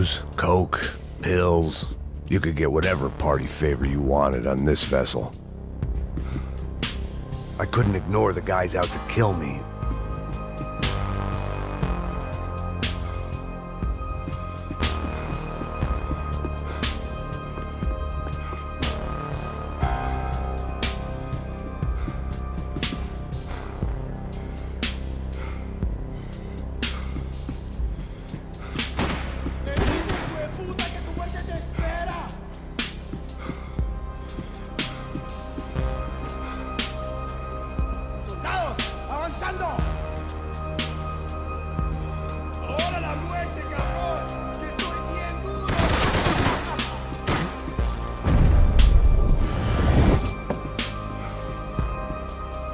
booze, coke, pills. You could get whatever party favor you wanted on this vessel. I couldn't ignore the guys out to kill me.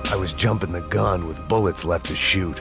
I was jumping the gun with bullets left to shoot.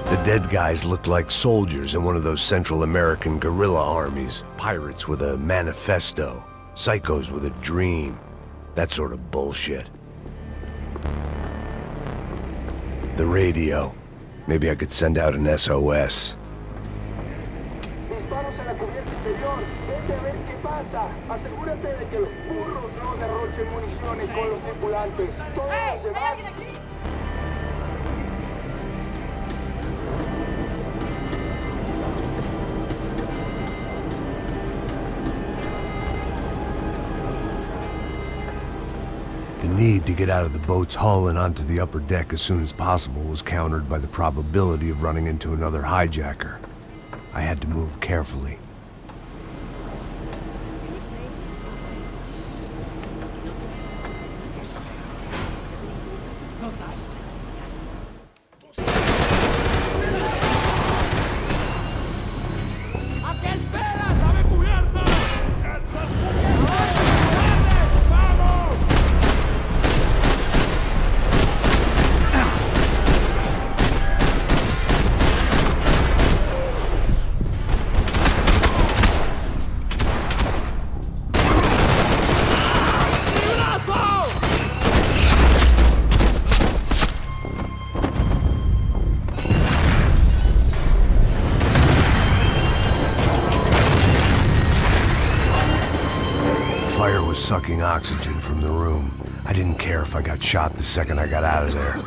The dead guys looked like soldiers in one of those Central American guerrilla armies. Pirates with a manifesto. Psychos with a dream. That sort of bullshit. The radio. Maybe I could send out an SOS. Disparos en la cubierta inferior. Vete a ver qué pasa. Asegúrate de que los burros no derrochen municiones con los tripulantes. Todos los demás... The need to get out of the boat's hull and onto the upper deck as soon as possible was countered by the probability of running into another hijacker. I had to move carefully. Fire was sucking oxygen from the room. I didn't care if I got shot the second I got out of there.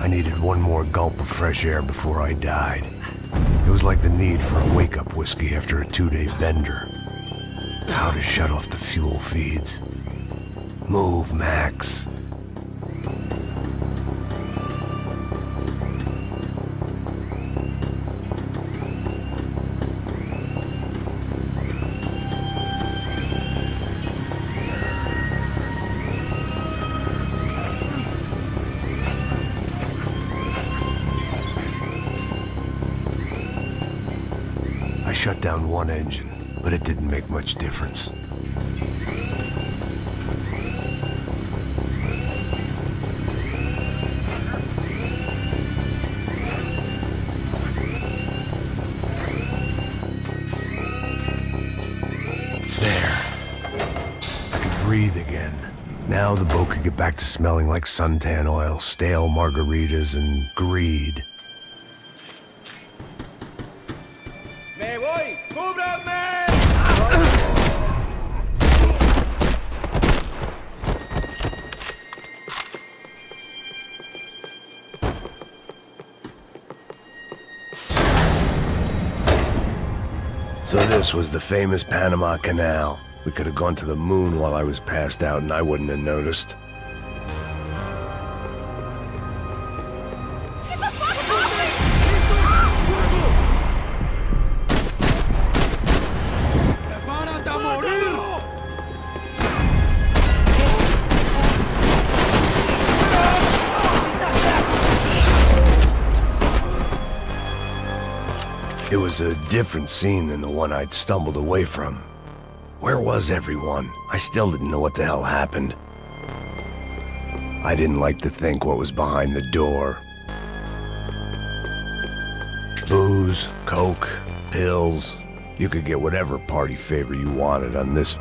I needed one more gulp of fresh air before I died. It was like the need for a wake-up whiskey after a 2-day bender. How to shut off the fuel feeds. Move, Max. I shut down one engine, but it didn't make much difference. There. I could breathe again. Now the boat could get back to smelling like suntan oil, stale margaritas, and greed. So this was the famous Panama Canal. We could have gone to the moon while I was passed out and I wouldn't have noticed. Get the fuck off me! ¡Prepárate a morir! was a different scene than the one I'd stumbled away from. Where was everyone? I still didn't know what the hell happened. I didn't like to think what was behind the door. Booze, coke, pills. You could get whatever party favor you wanted on this.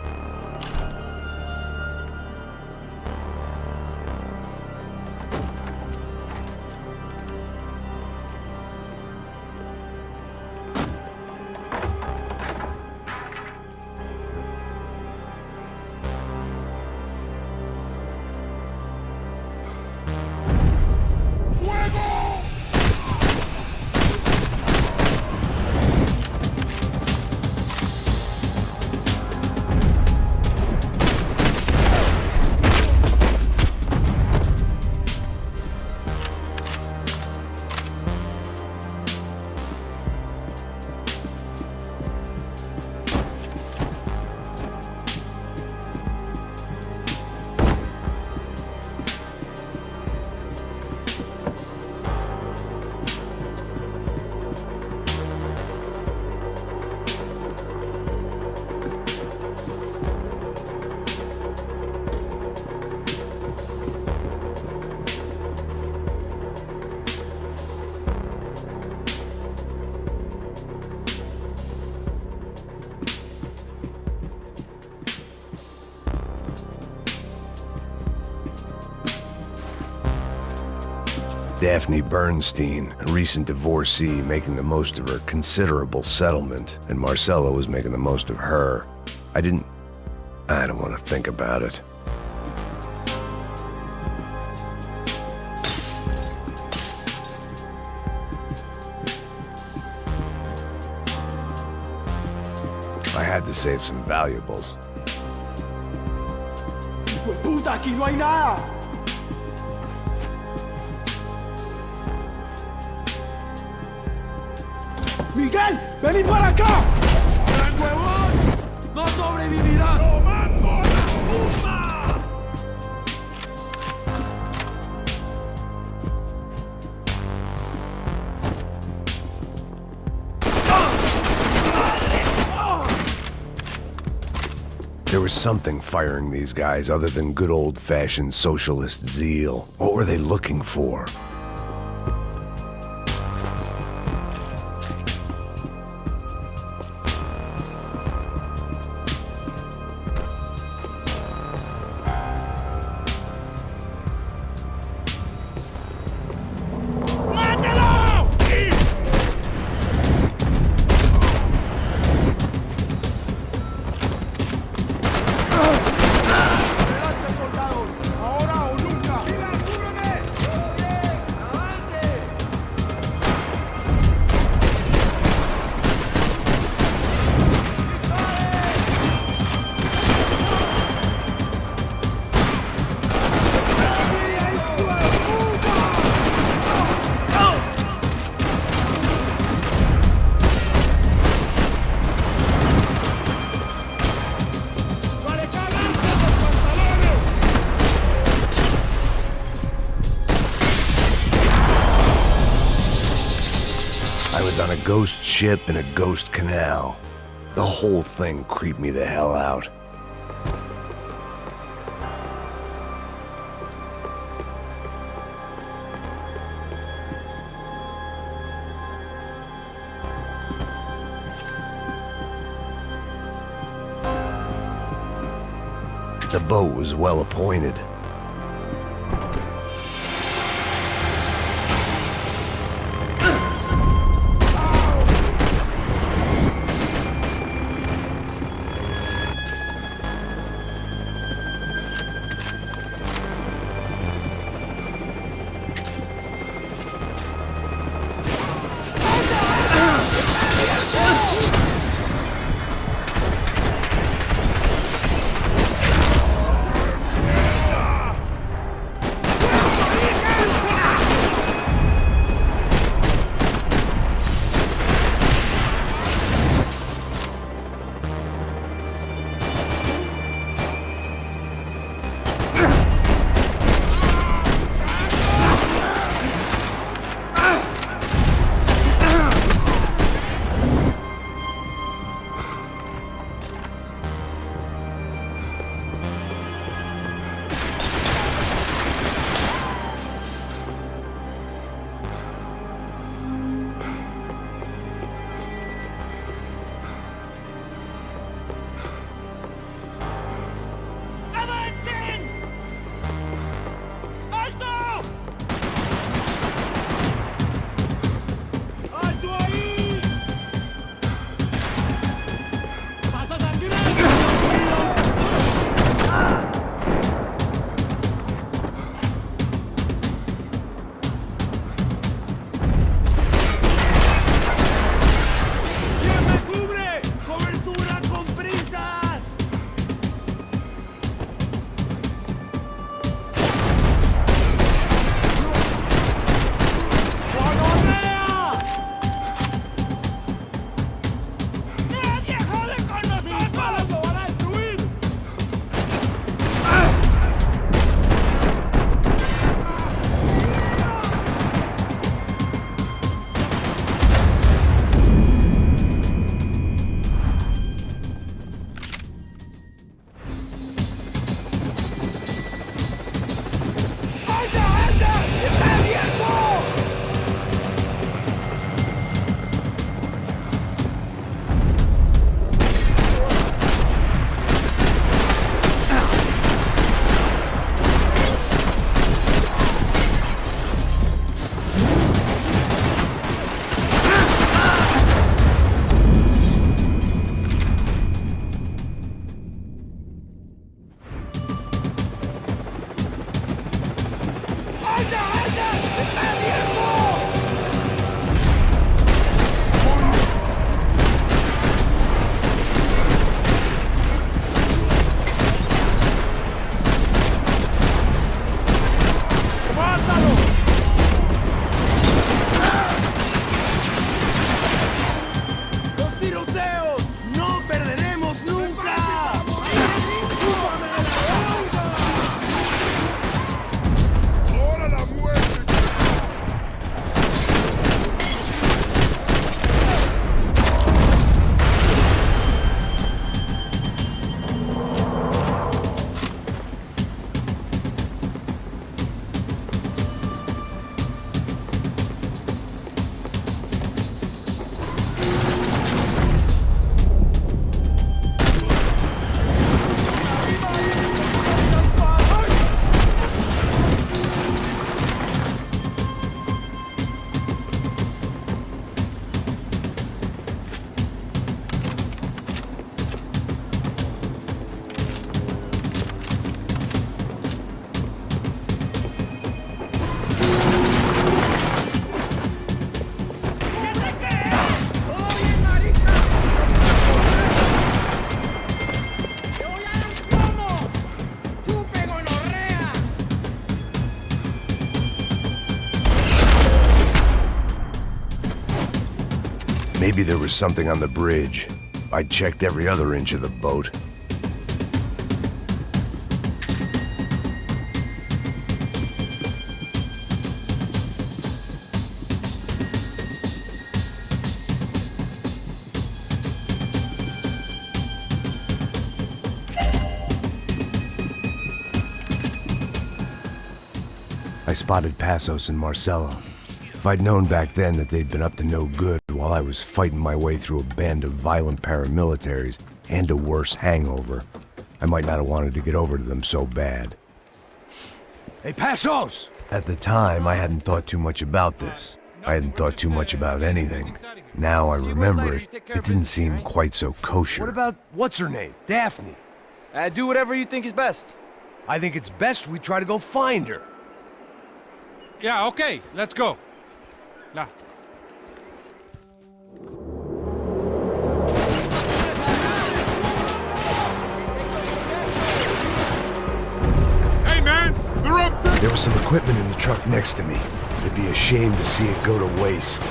Daphne Bernstein, a recent divorcee, making the most of her considerable settlement, and Marcella was making the most of her. I don't want to think about it. I had to save some valuables. ¡Puta, aquí no hay nada! ¡Miguel, vení para acá! ¡Ahora, huevón! ¡No sobrevivirás! ¡Tomando la puta! There was something firing these guys other than good old-fashioned socialist zeal. What were they looking for? I was on a ghost ship in a ghost canal. The whole thing creeped me the hell out. The boat was well appointed. Maybe there was something on the bridge. I checked every other inch of the boat. I spotted Passos and Marcelo. If I'd known back then that they'd been up to no good while I was fighting my way through a band of violent paramilitaries and a worse hangover, I might not have wanted to get over to them so bad. Hey, Passos! At the time, I hadn't thought too much about this. I hadn't thought too much about anything. Now I remember it didn't seem quite so kosher. What about what's her name? Daphne. Do whatever you think is best. I think it's best we try to go find her. Yeah, okay, let's go. La. Hey man, they're up there! There was some equipment in the truck next to me. It'd be a shame to see it go to waste.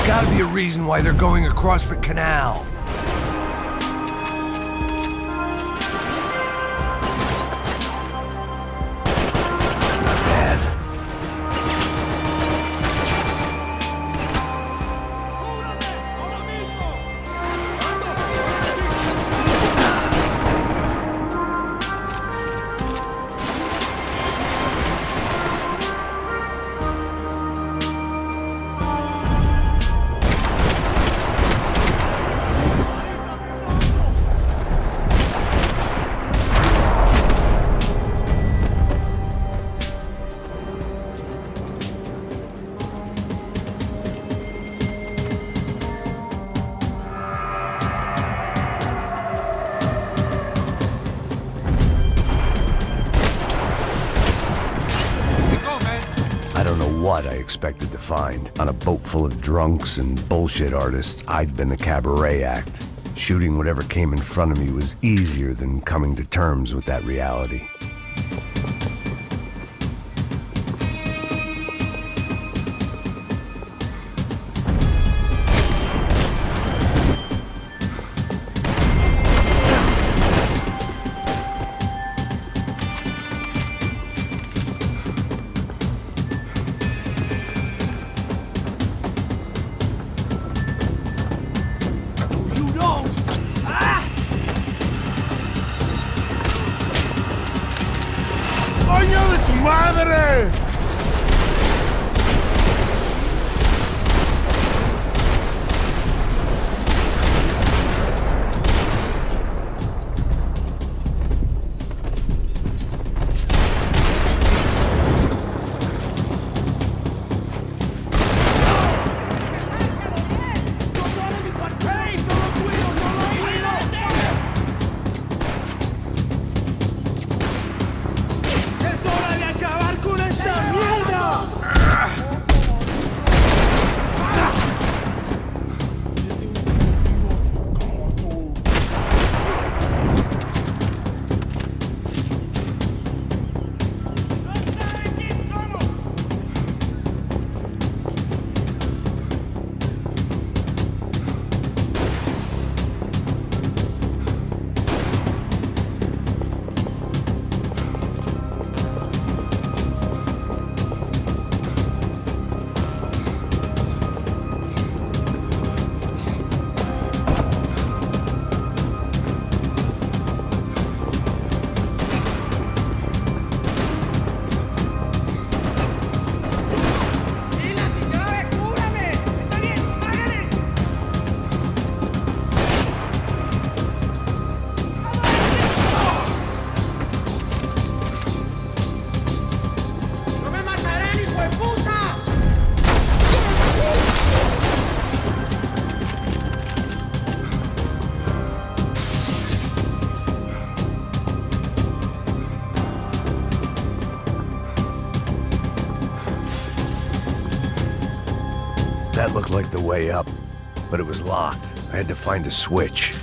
Gotta be a reason why they're going across the canal. I don't know what I expected to find. On a boat full of drunks and bullshit artists, I'd been the cabaret act. Shooting whatever came in front of me was easier than coming to terms with that reality. That looked like the way up, but it was locked. I had to find a switch.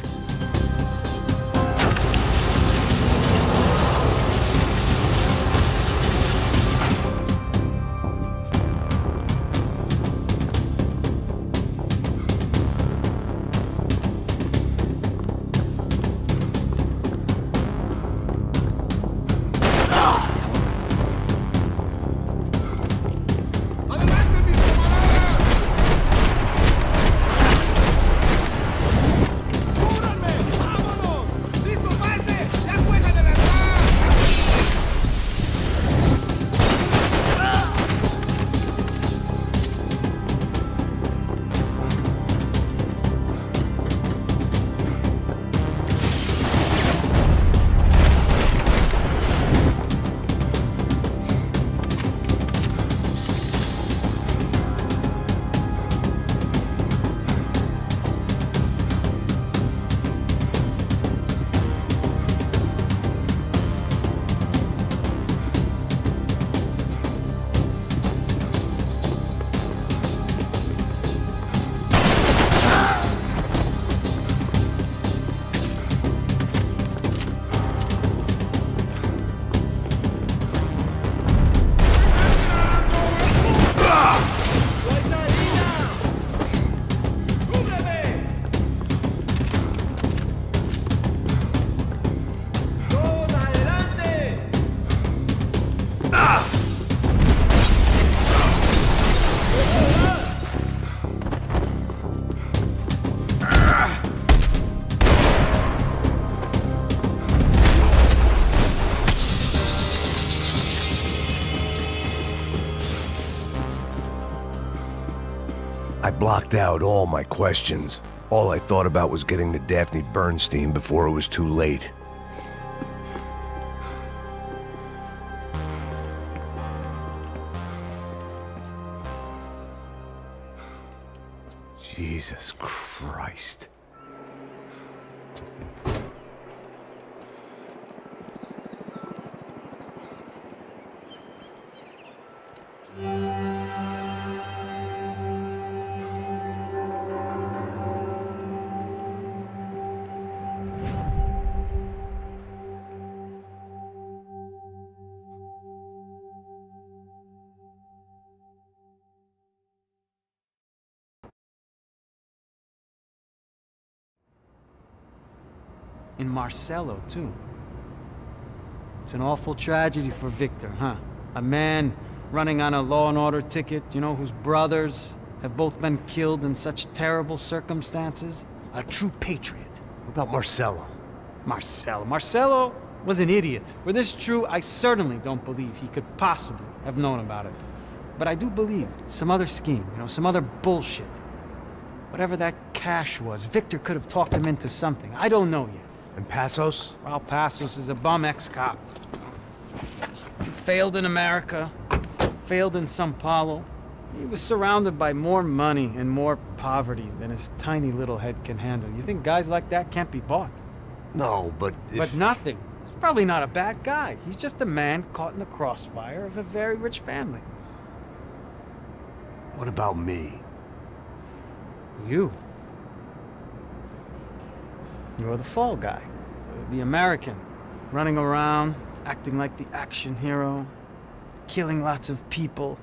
¡Adelante, mis camaradas! ¡Cúbranme! ¡Vámonos! ¡Listo, pase! ¡Ya puedes adelantar! I blocked out all my questions. All I thought about was getting to Daphne Bernstein before it was too late. Jesus Christ. In Marcello, too. It's an awful tragedy for Victor, huh? A man running on a law and order ticket, you know, whose brothers have both been killed in such terrible circumstances. A true patriot. What about Marcello? Marcello was an idiot. Were this true, I certainly don't believe he could possibly have known about it. But I do believe some other scheme, you know, some other bullshit. Whatever that cash was, Victor could have talked him into something. I don't know yet. And Passos? Well, Passos is a bum ex-cop. He failed in America, failed in Sao Paulo. He was surrounded by more money and more poverty than his tiny little head can handle. You think guys like that can't be bought? No, but if... But nothing. He's probably not a bad guy. He's just a man caught in the crossfire of a very rich family. What about me? You. You're the fall guy. The American. Running around, acting like the action hero. Killing lots of people.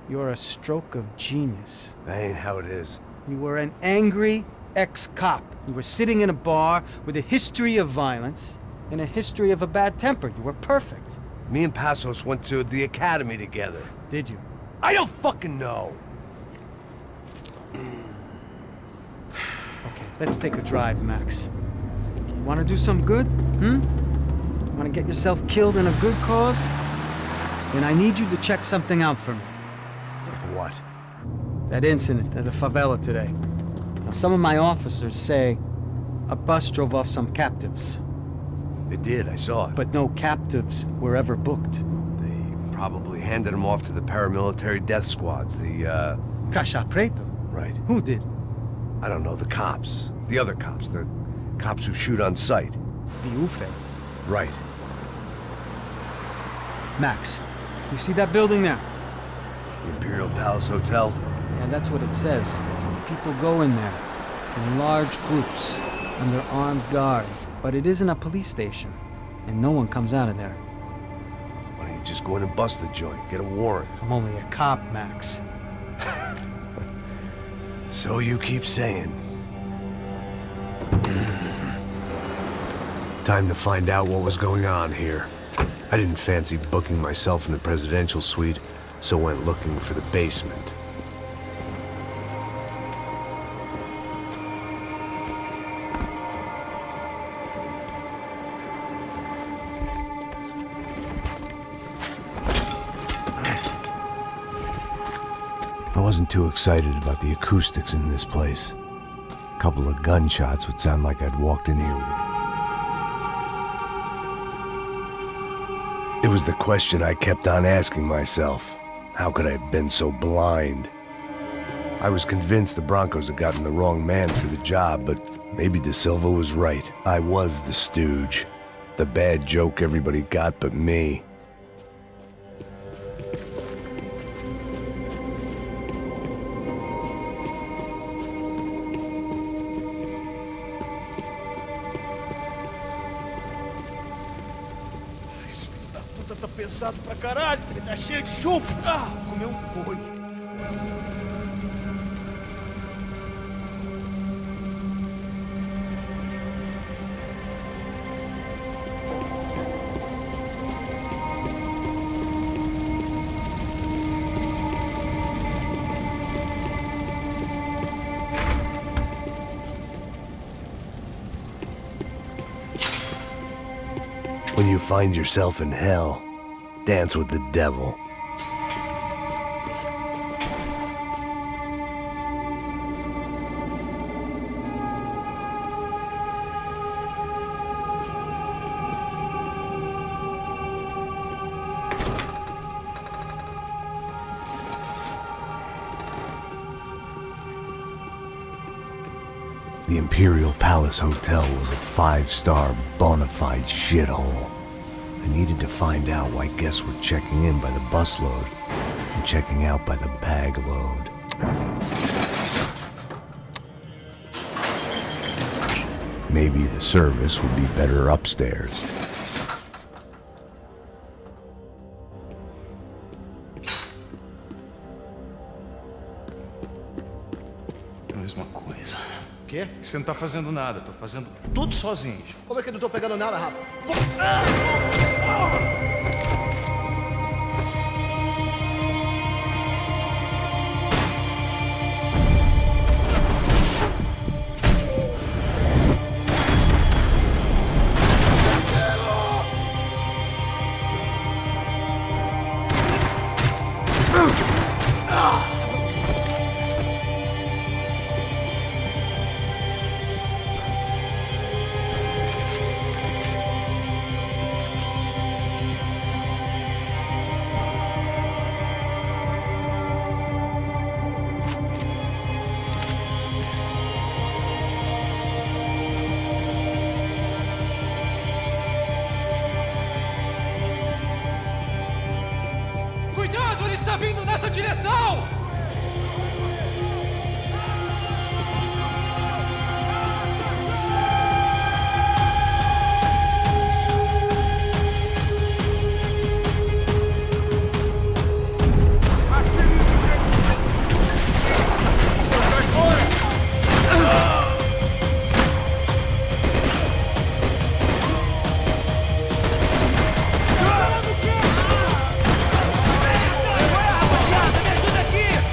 You're a stroke of genius. That ain't how it is. You were an angry ex-cop. You were sitting in a bar with a history of violence and a history of a bad temper. You were perfect. Me and Passos went to the academy together. Did you? I don't fucking know! Okay, let's take a drive, Max. You want to do some good? Want to get yourself killed in a good cause? Then I need you to check something out for me. Like what? That incident at the favela today. Now, some of my officers say a bus drove off some captives. They did, I saw it. But no captives were ever booked. They probably handed them off to the paramilitary death squads, the, Caixa Preto? Right. Who did? I don't know, the cops. The other cops, the cops who shoot on sight. The UFE. Right. Max, you see that building there? Imperial Palace Hotel? And that's what it says. People go in there in large groups under armed guard. But it isn't a police station, and no one comes out of there. Why don't you just go in and bust the joint? Get a warrant. I'm only a cop, Max. So you keep saying. Time to find out what was going on here. I didn't fancy booking myself in the presidential suite, so went looking for the basement. I wasn't too excited about the acoustics in this place. A couple of gunshots would sound like I'd walked in here with a... It was the question I kept on asking myself. How could I have been so blind? I was convinced the Broncos had gotten the wrong man for the job, but maybe De Silva was right. I was the stooge. The bad joke everybody got but me. Esse filho da puta tá pesado pra caralho. Ele tá cheio de chumbo. Ah, comeu um boi. When you find yourself in hell, dance with the devil. The Imperial Palace Hotel was a five-star bona fide shithole. I needed to find out why guests were checking in by the busload and checking out by the bag load. Maybe the service would be better upstairs. É a mesma coisa. O quê? Você não tá fazendo nada. Tô fazendo tudo sozinho. Como é que eu não tô pegando nada, rapaz? Cuidado, ele está vindo nessa direção! Rapaziada, me ajuda aqui!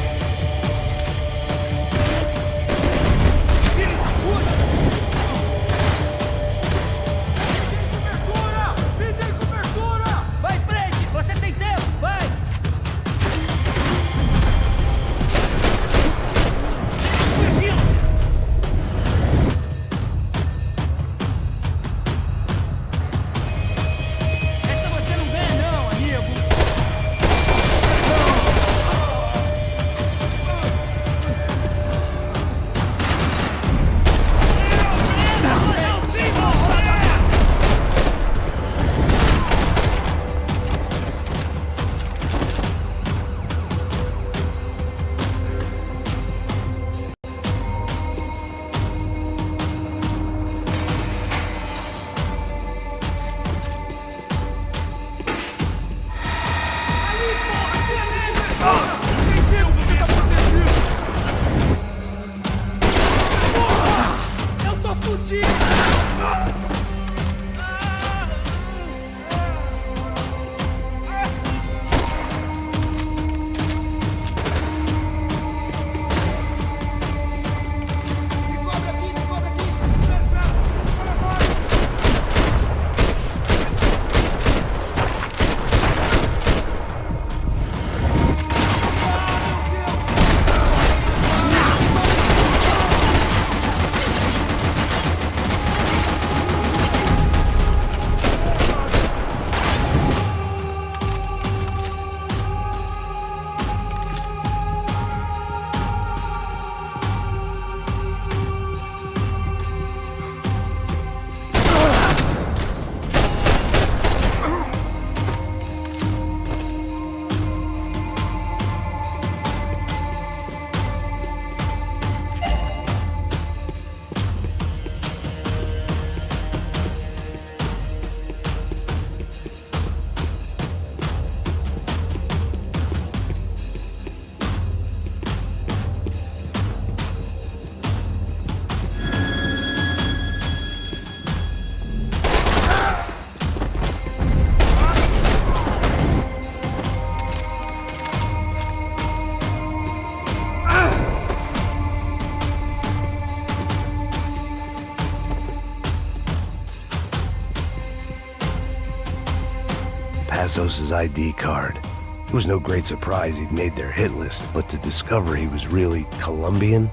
Passos' ID card. It was no great surprise he'd made their hit list, but to discover he was really Colombian?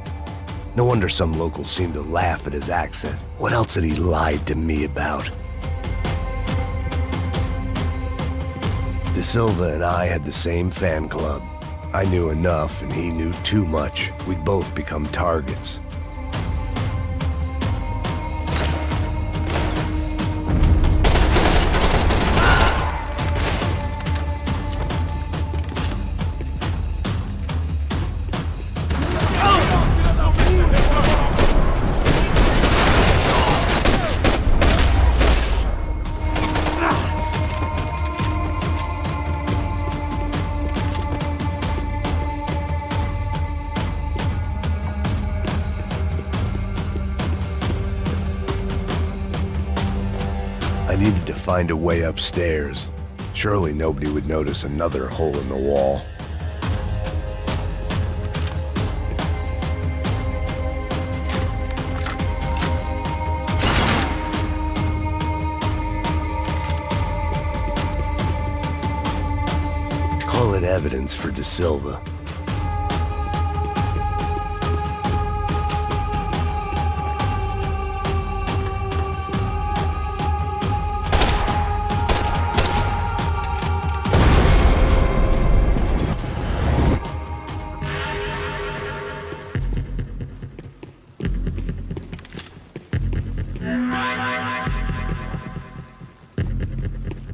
No wonder some locals seemed to laugh at his accent. What else had he lied to me about? De Silva and I had the same fan club. I knew enough and he knew too much. We'd both become targets. I needed to find a way upstairs. Surely nobody would notice another hole in the wall. Call it evidence for De Silva.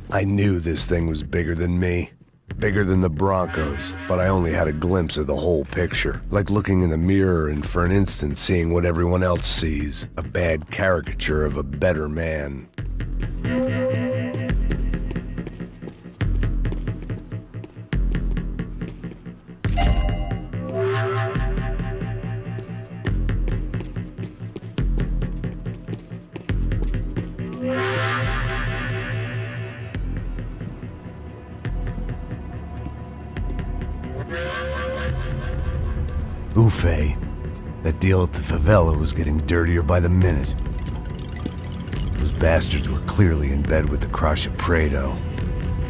I knew this thing was bigger than me, bigger than the Broncos, but I only had a glimpse of the whole picture, like looking in the mirror and for an instant seeing what everyone else sees, a bad caricature of a better man. Ufe. That deal at the favela was getting dirtier by the minute. Those bastards were clearly in bed with the Crush of Prado.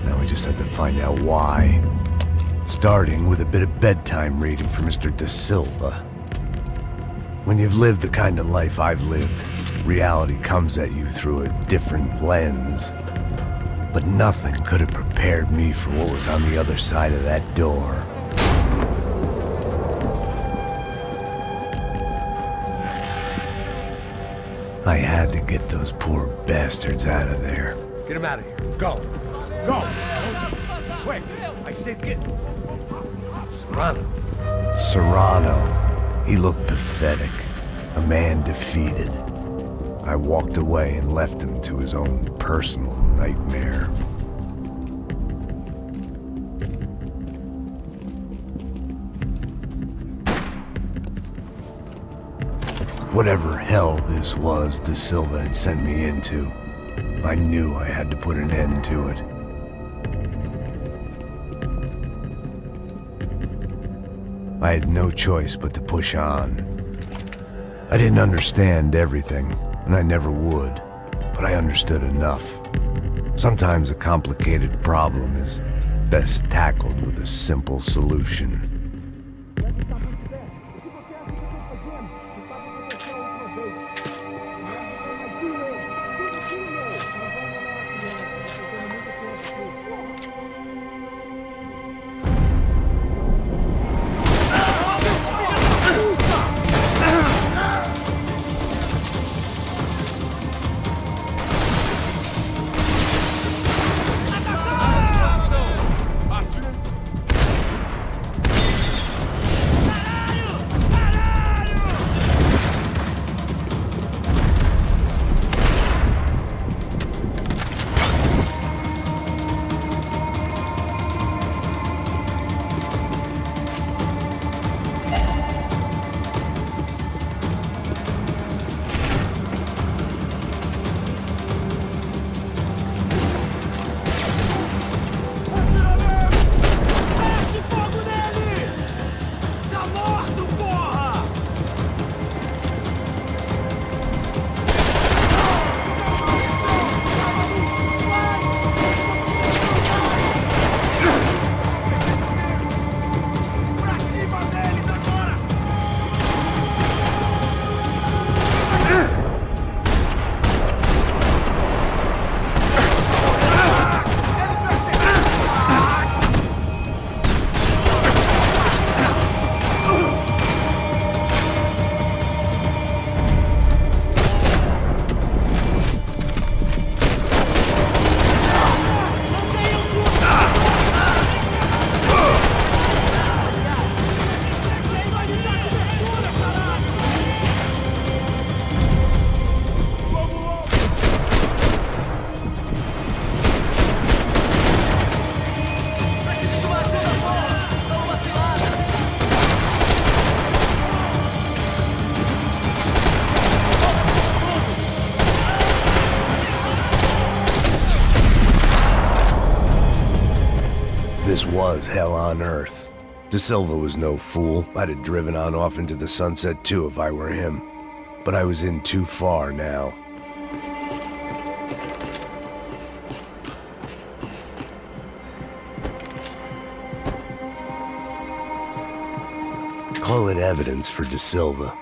Now we just had to find out why. Starting with a bit of bedtime reading for Mr. De Silva. When you've lived the kind of life I've lived, reality comes at you through a different lens. But nothing could have prepared me for what was on the other side of that door. I had to get those poor bastards out of there. Get him out of here. Go. Go. Quick. I said get... Serrano. Serrano. He looked pathetic. A man defeated. I walked away and left him to his own personal nightmare. Whatever hell this was De Silva had sent me into, I knew I had to put an end to it. I had no choice but to push on. I didn't understand everything, and I never would, but I understood enough. Sometimes a complicated problem is best tackled with a simple solution. This was hell on earth. De Silva was no fool. I'd have driven on off into the sunset too if I were him. But I was in too far now. Call it evidence for De Silva.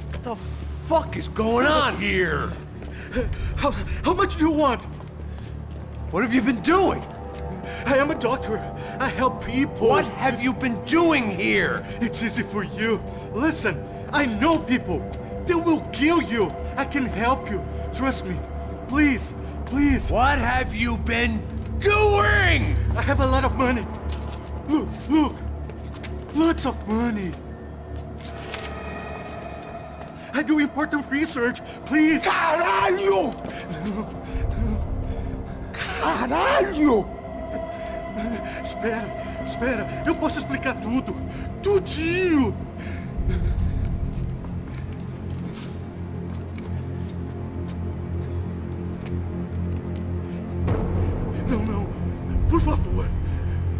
What the fuck is going on here? How much do you want? What have you been doing? I am a doctor. I help people. What have you been doing here? It's easy for you. Listen, I know people. They will kill you. I can help you. Trust me. Please, please. What have you been doing? I have a lot of money. Look, look. Lots of money. I do important research. Please. Caralho! Caralho! Espera, espera. Eu posso explicar tudo. Tudinho. Não, não. Por favor.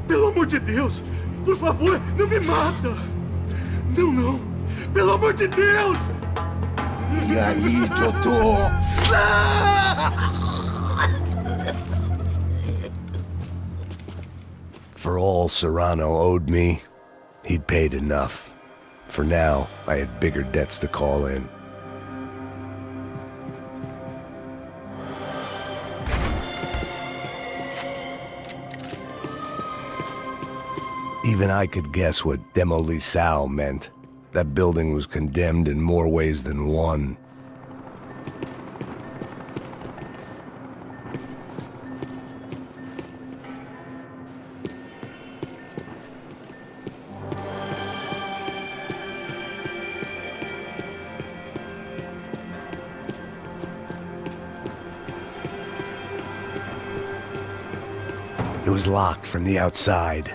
Pelo amor de Deus. Por favor, não me mata. Não, não. Pelo amor de Deus. E aí, doutor? For all Serrano owed me, he'd paid enough. For now, I had bigger debts to call in. Even I could guess what demolição meant. That building was condemned in more ways than one. It was locked from the outside.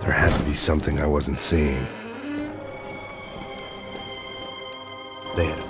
There had to be something I wasn't seeing. They had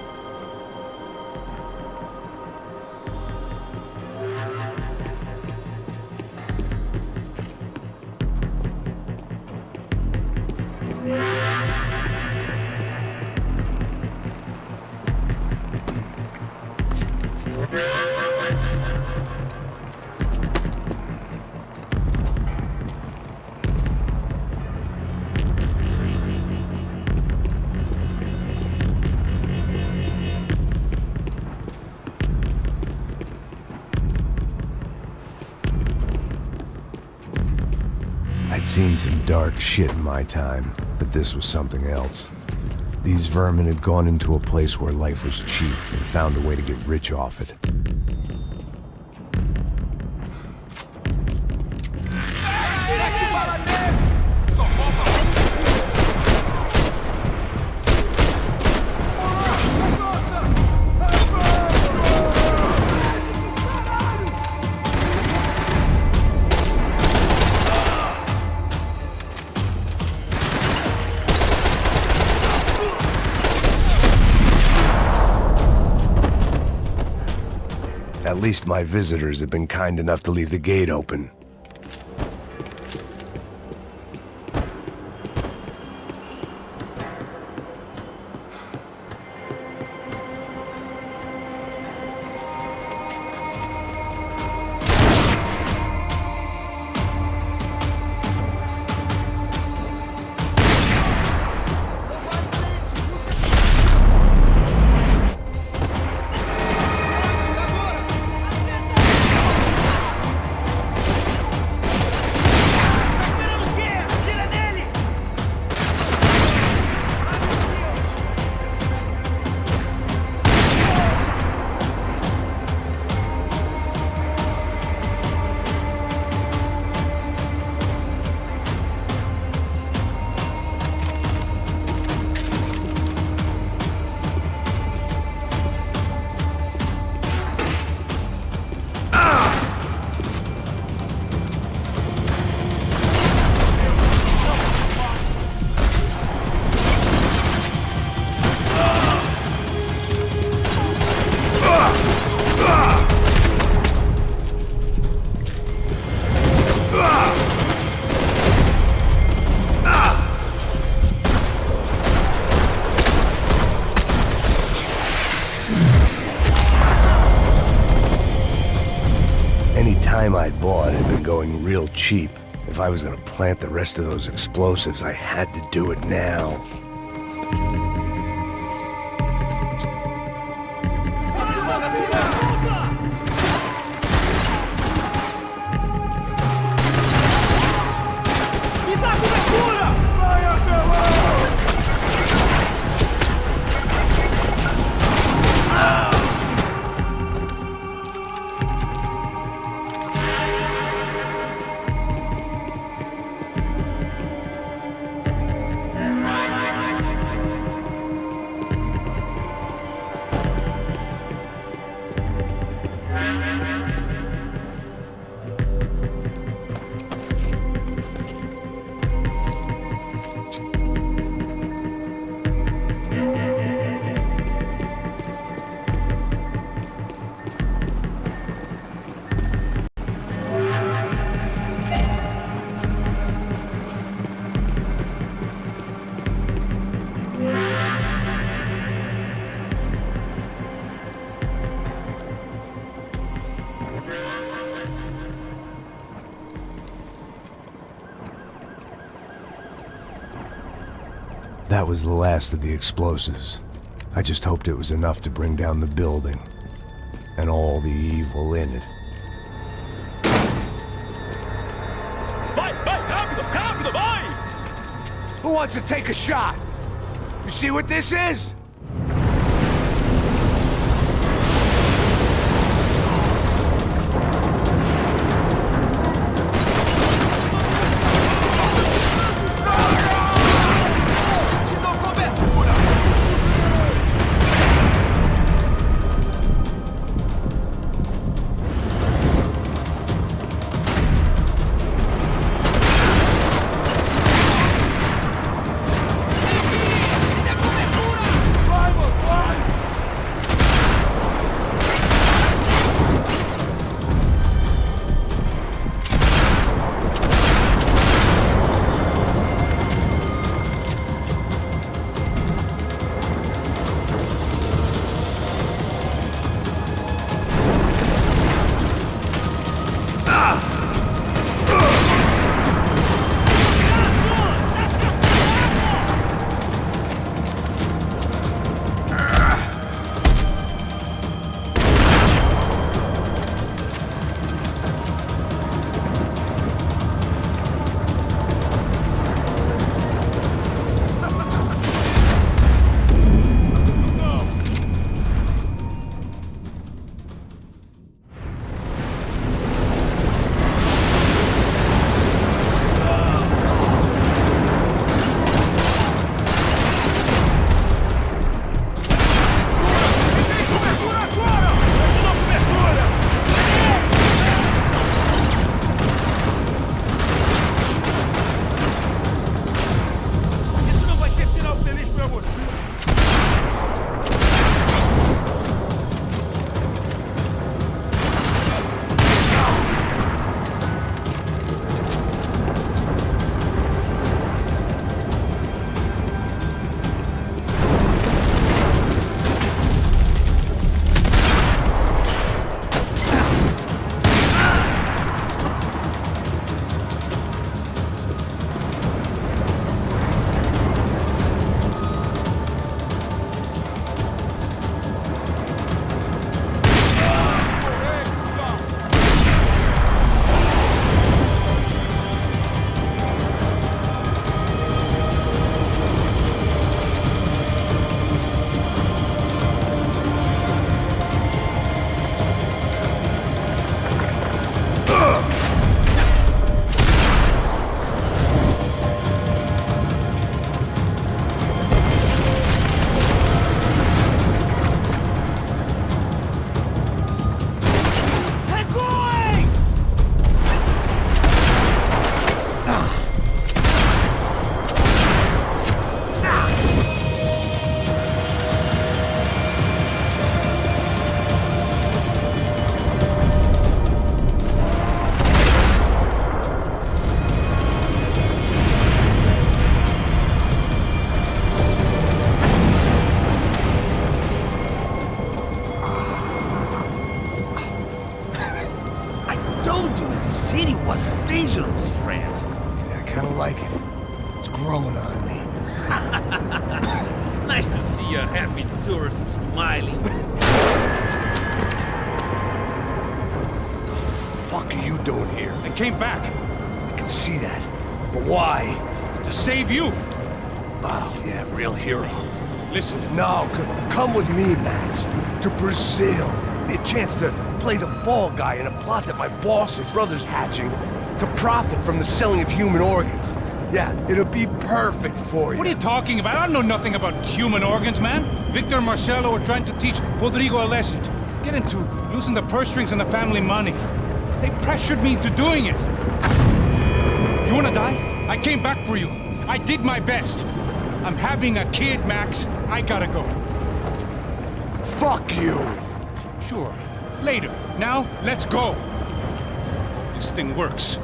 I'd seen some dark shit in my time, but this was something else. These vermin had gone into a place where life was cheap and found a way to get rich off it. At least my visitors have been kind enough to leave the gate open. Any time I'd bought had been going real cheap. If I was gonna plant the rest of those explosives, I had to do it now. That was the last of the explosives. I just hoped it was enough to bring down the building and all the evil in it. Vai, vai, rápido, rápido, vai! Who wants to take a shot? You see what this is? city was dangerous, friend. I kinda like it. It's growing on me. Nice to see a happy tourist smiling. What are you doing here? I came back I can see that. But why? to save you. Oh, yeah, real hero. Listen, No, come with me, Max. To Brazil. A chance to play the fall guy in a plot that my boss's brother's hatching to profit from the selling of human organs. Yeah, it'll be perfect for you. what are you talking about? I don't know nothing about human organs, man. Victor and Marcelo are trying to teach Rodrigo a lesson. Get into losing the purse strings and the family money. They pressured me into doing it. You wanna die? I came back for you. I did my best. I'm having a kid, Max. I gotta go. Fuck you! Sure. Later. Now, let's go. This thing works.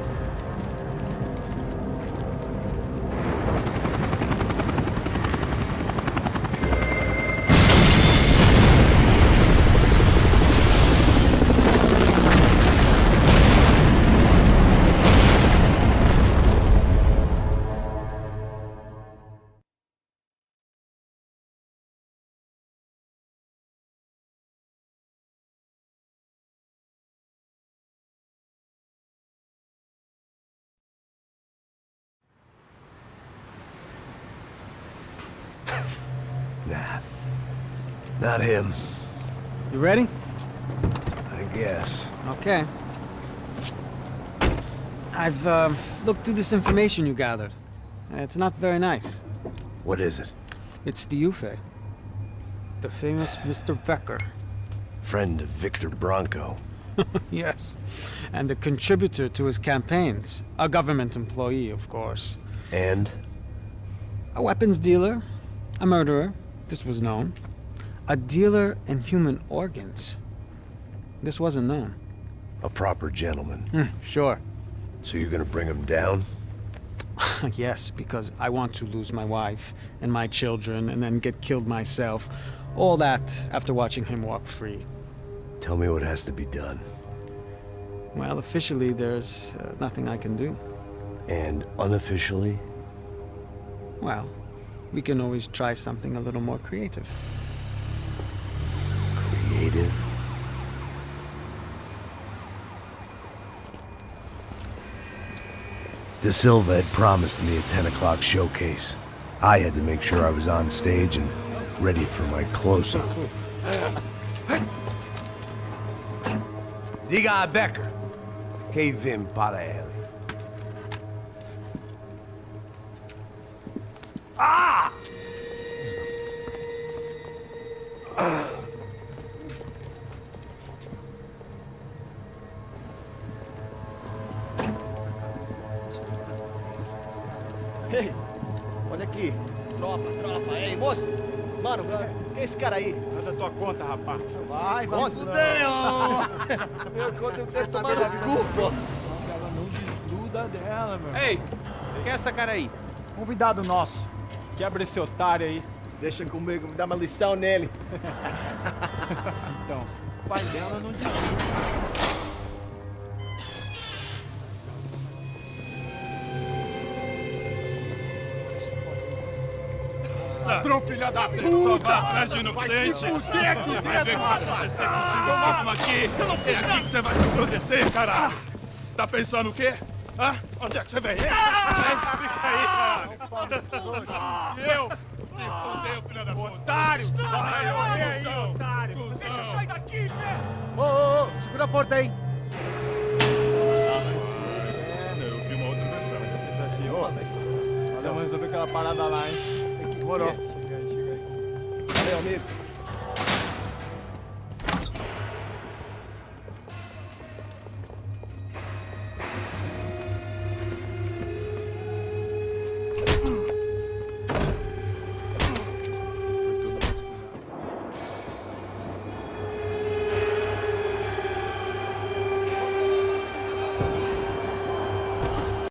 Nah. Not him, You ready? I guess. Okay. I've looked through this information you gathered. It's not very nice. What is it? It's the Ufe. The famous Mr. Becker. Friend of Victor Bronco. Yes. And a contributor to his campaigns. A government employee, of course. And? A weapons dealer. A murderer. This was known. A dealer in human organs. This wasn't known. A proper gentleman. Sure. So you're gonna bring him down? Yes, because I want to lose my wife and my children and then get killed myself. All that after watching him walk free. Tell me what has to be done. Well, officially, there's nothing I can do. And unofficially? Well, we can always try something a little more creative. Creative? De Silva had promised me a 10 o'clock showcase. I had to make sure I was on stage and ready for my close-up. Diga a Becker. Que vim para ele. Ah! Ei, olha aqui. Tropa. Ei, moço. Mano, quem é esse cara aí? Manda tua conta, rapaz. Vai se fuder, Meu conta eu quero saber da culpa. Ela não desgruda dela, meu. Ei, quem é essa cara aí? Convidado nosso. Quebra esse otário aí. Deixa comigo, me dá uma lição nele. Então, o pai dela não desgruda. Ladrão, filha da puta! Atrás de inocente! Vai ver o que vai acontecer contigo, vamos aqui! Eu não fiz nada! É aqui que você vai se acontecer, caralho! Tá pensando o quê? Hã? Onde é que você vem? Fica aí, caralho! Eu? Se fodeu, filha da puta! Otário! Vai, aí, otário! Deixa eu sair daqui, né? Ô, segura a porta aí. Eu vi uma outra versão. Vamos resolver aquela parada lá, hein? Demorou. Chega aí. Valeu, amigo.